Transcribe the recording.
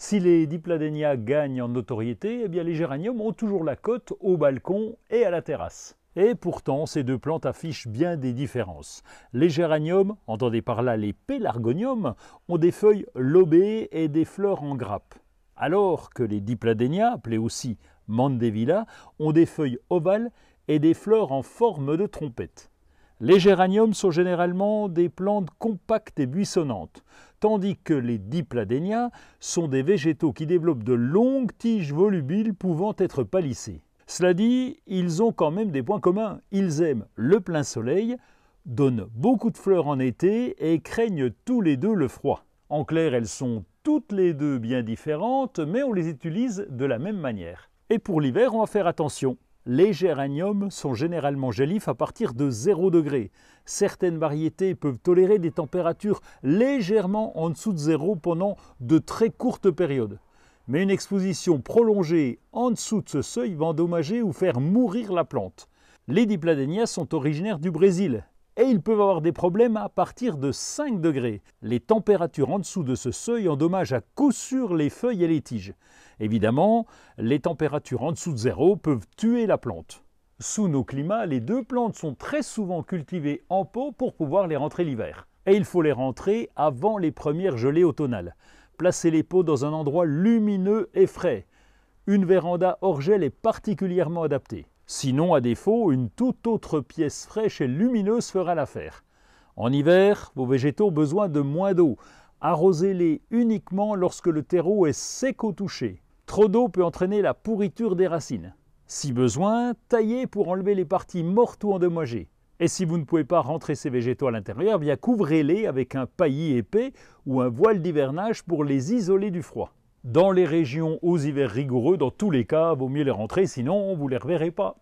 Si les dipladénias gagnent en notoriété, eh bien les géraniums ont toujours la cote au balcon et à la terrasse. Et pourtant, ces deux plantes affichent bien des différences. Les géraniums, entendez par là les pélargoniums, ont des feuilles lobées et des fleurs en grappe. Alors que les dipladénias, appelés aussi mandevilla, ont des feuilles ovales et des fleurs en forme de trompette. Les géraniums sont généralement des plantes compactes et buissonnantes, tandis que les dipladénias sont des végétaux qui développent de longues tiges volubiles pouvant être palissées. Cela dit, ils ont quand même des points communs. Ils aiment le plein soleil, donnent beaucoup de fleurs en été et craignent tous les deux le froid. En clair, elles sont toutes les deux bien différentes, mais on les utilise de la même manière. Et pour l'hiver, on va faire attention. Les géraniums sont généralement gelifs à partir de 0 degré. Certaines variétés peuvent tolérer des températures légèrement en dessous de 0 pendant de très courtes périodes. Mais une exposition prolongée en dessous de ce seuil va endommager ou faire mourir la plante. Les dipladénias sont originaires du Brésil et ils peuvent avoir des problèmes à partir de 5 degrés. Les températures en dessous de ce seuil endommagent à coup sûr les feuilles et les tiges. Évidemment, les températures en dessous de 0 peuvent tuer la plante. Sous nos climats, les deux plantes sont très souvent cultivées en pot pour pouvoir les rentrer l'hiver. Et il faut les rentrer avant les premières gelées automnales. Placez les pots dans un endroit lumineux et frais. Une véranda hors gel est particulièrement adaptée. Sinon, à défaut, une toute autre pièce fraîche et lumineuse fera l'affaire. En hiver, vos végétaux ont besoin de moins d'eau. Arrosez-les uniquement lorsque le terreau est sec au toucher. Trop d'eau peut entraîner la pourriture des racines. Si besoin, taillez pour enlever les parties mortes ou endommagées. Et si vous ne pouvez pas rentrer ces végétaux à l'intérieur, bien couvrez-les avec un paillis épais ou un voile d'hivernage pour les isoler du froid. Dans les régions aux hivers rigoureux, dans tous les cas, vaut mieux les rentrer, sinon vous ne les reverrez pas.